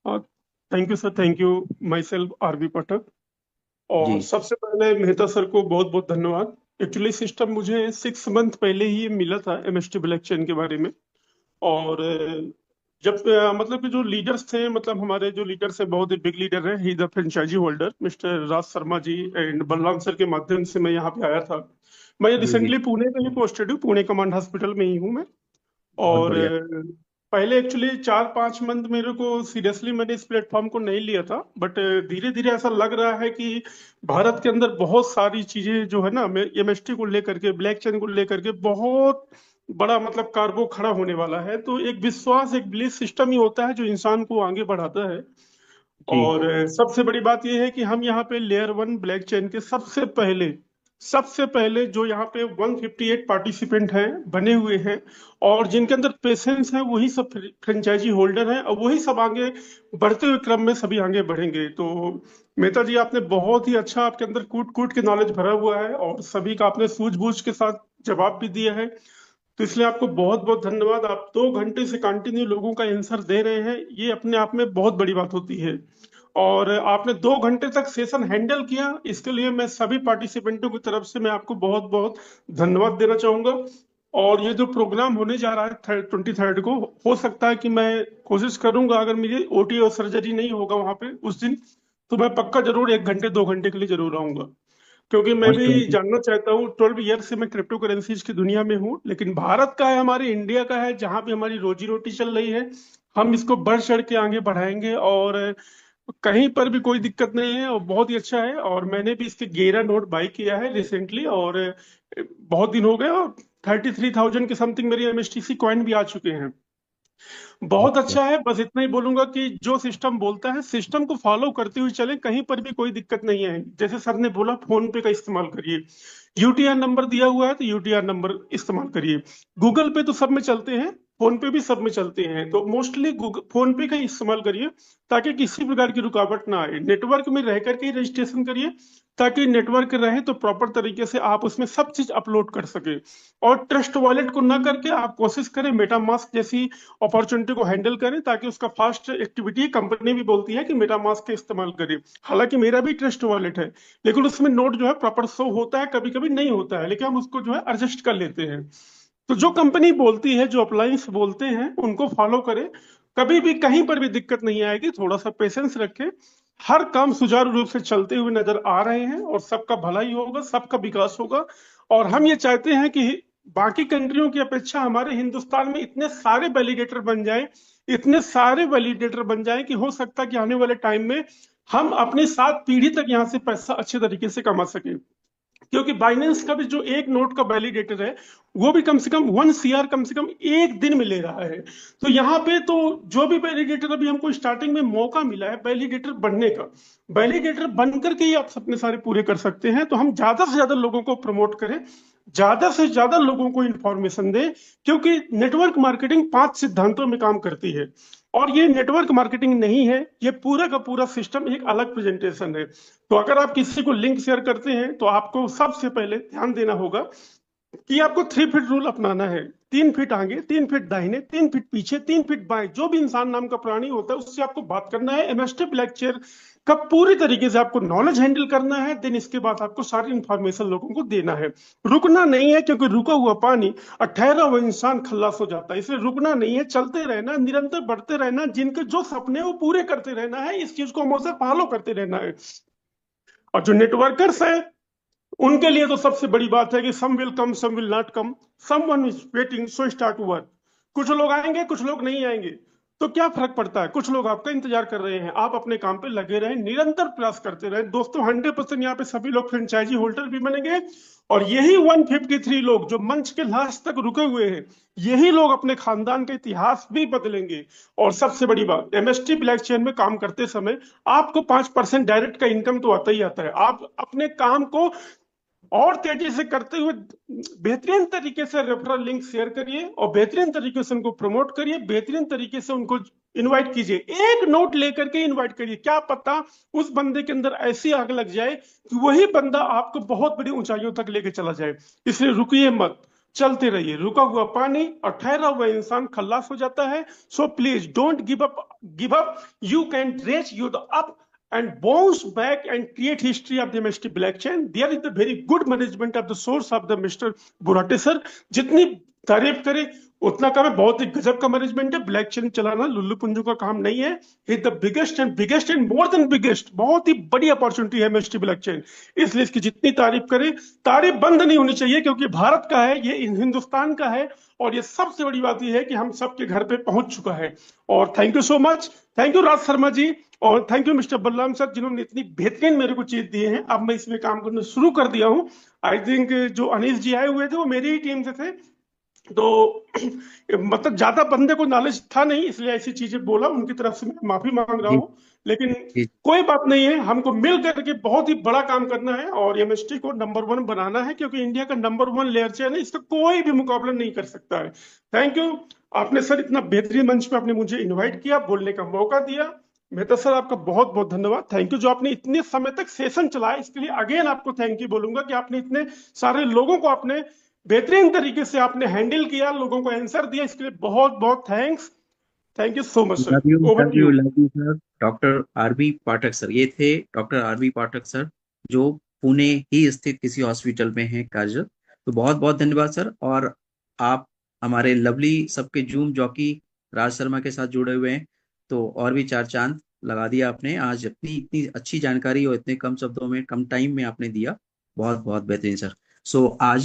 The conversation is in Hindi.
Thank you sir, thank you. Myself R B Pathak. Ji. और सबसे पहले मेहता सर को बहुत बहुत धन्यवाद। एक्चुअली सिस्टम मुझे 6 मंथ पहले ही मिला था एमएसटी ब्लैक चेन के बारे में। और जब मतलब कि जो लीडर्स थे, मतलब हमारे जो लीडर्स हैं, बहुत ही बिग लीडर है, he the franchisee holder mister Raj Sharma ji and Balram sir के माध्यम से मैं यहाँ पे आया था। मैं जी। जी। रिसेंटली पुणे में ही पोस्टेड हूँ, पुणे कमांड हॉस्पिटल में ही हूँ मैं। बहुत और बढ़िया। पहले एक्चुअली 4-5 मंथ मेरे को सीरियसली मैंने इस प्लेटफॉर्म को नहीं लिया था, बट धीरे धीरे ऐसा लग रहा है कि भारत के अंदर बहुत सारी चीजें जो है ना, एमएसटी को लेकर के, ब्लैक चेन को लेकर के बहुत बड़ा मतलब कार्गो खड़ा होने वाला है। तो एक विश्वास, एक बिलीफ सिस्टम ही होता है जो इंसान को आगे बढ़ाता है। जी। और सबसे बड़ी बात यह है कि हम यहाँ पे लेयर 1 ब्लैक चेन के सबसे पहले जो यहाँ पे 158 पार्टिसिपेंट हैं, बने हुए हैं। और जिनके अंदर पेशेंस है, वही सब फ्रेंचाइजी होल्डर हैं, और वही सब आगे बढ़ते हुए क्रम में सभी आगे बढ़ेंगे। तो मेहता जी, आपने बहुत ही अच्छा, आपके अंदर कूट कूट के नॉलेज भरा हुआ है, और सभी का आपने सूझबूझ के साथ जवाब भी दिया है। तो इसलिए आपको बहुत बहुत धन्यवाद। आप 2 घंटे से कंटिन्यू लोगों का आंसर दे रहे हैं, ये अपने आप में बहुत बड़ी बात होती है। और आपने 2 घंटे तक सेशन हैंडल किया, इसके लिए मैं सभी पार्टिसिपेंटों की तरफ से मैं आपको बहुत बहुत धन्यवाद देना चाहूंगा। और ये जो प्रोग्राम होने जा रहा है 23 को, हो सकता है कि मैं कोशिश करूंगा, अगर मुझे ओटी और सर्जरी नहीं होगा वहां पे उस दिन, तो मैं पक्का जरूर 1 घंटे 2 घंटे के लिए जरूर आऊंगा। क्योंकि मैं मोस्ट भी वेलकम। जानना चाहता हूँ, 12 ईयर से मैं क्रिप्टो करेंसीज की दुनिया में हूँ, लेकिन भारत का है, हमारे इंडिया का है, जहां भी हमारी रोजी रोटी चल रही है, हम इसको बढ़ चढ़ के आगे बढ़ाएंगे। और कहीं पर भी कोई दिक्कत नहीं है, और बहुत ही अच्छा है। और मैंने भी इसके गेरा नोट बाई किया है रिसेंटली, और बहुत दिन हो गए, और 33,000 के समथिंग मेरी एमएसटीसी कॉइन भी आ चुके हैं। बहुत अच्छा। अच्छा है। बस इतना ही बोलूंगा कि जो सिस्टम बोलता है, सिस्टम को फॉलो करते हुए चलें, कहीं पर भी कोई दिक्कत नहीं है। जैसे सर ने बोला, फोन पे का इस्तेमाल करिए, यूटीआर नंबर दिया हुआ है तो यूटीआर नंबर इस्तेमाल करिए। गूगल पे तो सब में चलते हैं, फोन पे भी सब में चलते हैं, तो मोस्टली गूगल फोन पे का ही इस्तेमाल करिए, ताकि किसी प्रकार की रुकावट ना आए। नेटवर्क में रह करके ही रजिस्ट्रेशन करिए, ताकि नेटवर्क रहे तो प्रॉपर तरीके से आप उसमें सब चीज अपलोड कर सके। और ट्रस्ट वॉलेट को ना करके आप कोशिश करें मेटामास्क जैसी अपॉर्चुनिटी को हैंडल करें, ताकि उसका फास्ट एक्टिविटी, कंपनी भी बोलती है कि मेटामास्क का इस्तेमाल करें। हालांकि मेरा भी ट्रस्ट वॉलेट है, लेकिन उसमें नोट जो है प्रॉपर शो होता है, कभी कभी नहीं होता है, लेकिन हम उसको जो है एडजस्ट कर लेते हैं। तो जो कंपनी बोलती है, जो अप्लायंस बोलते हैं, उनको फॉलो करें। कभी भी कहीं पर भी दिक्कत नहीं आएगी, थोड़ा सा पेशेंस रखें। हर काम सुचारू रूप से चलते हुए नजर आ रहे हैं, और सबका भला ही होगा, सबका विकास होगा। और हम ये चाहते हैं कि बाकी कंट्रियों की अपेक्षा हमारे हिंदुस्तान में इतने सारे वैलिडेटर बन जाएं, इतने सारे वैलिडेटर बन जाएं, कि हो सकता है कि आने वाले टाइम में हम अपनी 7 पीढ़ी तक यहाँ से पैसा अच्छे तरीके से कमा सकें। क्योंकि बाइनेंस का भी जो एक नोट का वैलिडेटर है, वो भी कम से कम 1 CR कम से कम एक दिन में ले रहा है। तो यहाँ पे तो जो भी वैलिडेटर, अभी हमको स्टार्टिंग में मौका मिला है वैलिडेटर बनने का, वैलिडेटर बन करके ही आप सपने सारे पूरे कर सकते हैं। तो हम ज्यादा से ज्यादा लोगों को प्रमोट करें, ज्यादा से ज्यादा लोगों को इंफॉर्मेशन दें। क्योंकि नेटवर्क मार्केटिंग 5 सिद्धांतों में काम करती है, और ये नेटवर्क मार्केटिंग नहीं है, ये पूरा का पूरा सिस्टम एक अलग प्रेजेंटेशन है। तो अगर आप किसी को लिंक शेयर करते हैं, तो आपको सबसे पहले ध्यान देना होगा कि आपको 3 फीट रूल अपनाना है। 3 फीट आगे, 3 फीट दाहिने, 3 फीट पीछे, 3 फीट बाएं, जो भी इंसान नाम का प्राणी होता है उससे आपको बात करना है। एमएसटी ब्लैक चेयर का पूरी तरीके से आपको नॉलेज हैंडल करना है। देन इसके बाद आपको सारी इंफॉर्मेशन लोगों को देना है। रुकना नहीं है, क्योंकि रुका हुआ पानी और ठहरा हुआ इंसान खल्लास हो जाता है। इसलिए रुकना नहीं है, चलते रहना, निरंतर बढ़ते रहना, जिनके जो सपने हैं वो पूरे करते रहना है, इस चीज को हमेशा फॉलो करते रहना है। और जो नेटवर्कर्स है, उनके लिए तो सबसे बड़ी बात है कि some will come, some will not come, someone is waiting, so start work. कुछ लोग आएंगे, कुछ लोग नहीं आएंगे, तो क्या फर्क पड़ता है? कुछ लोग आपका इंतजार कर रहे हैं, आप अपने काम पे लगे रहें, निरंतर प्रयास करते रहें। दोस्तों, 100% यहाँ पे सभी लोग फ्रेंचाइजी होल्डर भी बनेंगे। और यही 153 लोग जो मंच के लास्ट तक रुके हुए हैं, यही लोग अपने खानदान का इतिहास भी बदलेंगे। और सबसे बड़ी बात, एमएसटी ब्लैक चेन में काम करते समय आपको 5% डायरेक्ट का इनकम तो आता ही आता है। आप अपने काम को और तेजी से करते हुए बेहतरीन तरीके से रेफरल लिंक शेयर करिए, और बेहतरीन तरीके से उनको प्रमोट करिए, बेहतरीन तरीके से उनको इनवाइट कीजिए। एक नोट लेकर के इनवाइट करिए, क्या पता उस बंदे के अंदर ऐसी आग लग जाए कि वही बंदा आपको बहुत बड़ी ऊंचाइयों तक लेके चला जाए। इसलिए रुकिए मत, चलते रहिए। रुका हुआ पानी और ठहरा हुआ इंसान खल्लास हो जाता है। So please don't give up, give up. You can reach you the up and bounce back and create history of the MST blockchain. There is the very good management of the source of the Mr. Burate sir. जितनी तारीफ करें उतना कम है। बहुत ही गजब का मैनेजमेंट है। ब्लैकचेन चलाना लुल्लू पुंजू का काम नहीं है। Is the biggest and more than biggest. बहुत ही बड़ी अपॉर्चुनिटी है एमएसटी ब्लैकचेन। इसलिए इसकी जितनी तारीफ करें, तारीफ बंद नहीं होनी चाहिए, क्योंकि भारत का है ये, हिंदुस्तान का है। और ये सबसे बड़ी बात यह है कि हम सबके घर पे पहुंच चुका है। और thank you so much. Thank you Raj Sharma ji, और thank you mister Balram sir, जिन्होंने इतनी बेहतरीन मेरे को चीज दिए हैं। अब मैं इसमें काम करना शुरू कर दिया हूँ। आई थिंक जो अनिल जी आए हुए थे वो मेरी ही टीम से थे, तो मतलब ज्यादा बंदे को नॉलेज था नहीं, इसलिए ऐसी चीजें बोला। उनकी तरफ से मैं माफी मांग रहा जी हूँ। लेकिन जी। कोई बात नहीं है, हमको मिल करके बहुत ही बड़ा काम करना है और एमएसटी को नंबर वन बनाना है, क्योंकि इंडिया का नंबर वन लेयर चेन है, इसका कोई भी मुकाबला नहीं कर सकता है। Thank you. आपने सर इतना बेहतरीन मंच पे आपने मुझे इनवाइट किया, बोलने का मौका दिया। मेहता सर आपका बहुत बहुत धन्यवाद। थैंक यू जो आपने इतने समय तक सेशन चलाया, इसके लिए अगेन आपको थैंक यू बोलूंगा कि आपने इतने सारे लोगों को आपने बेहतरीन तरीके से आपने हैंडल किया, लोगों को आंसर दिया, इसके लिए बहुत बहुत thanks. Thank you so much sir. Love you over love to you you. Love you sir. Doctor R B Pathak sir, ये थे डॉक्टर आरबी पाठक सर, जो पुणे ही स्थित किसी हॉस्पिटल में हैं कार्यरत। तो बहुत बहुत धन्यवाद सर। और आप हमारे लवली सबके जूम जॉकी राज शर्मा के साथ जुड़े हुए हैं, तो और भी चार चांद लगा दिया आपने आज। अपनी इतनी अच्छी जानकारी और इतने कम शब्दों में, कम टाइम में आपने दिया। बहुत बहुत बेहतरीन सर। सो आज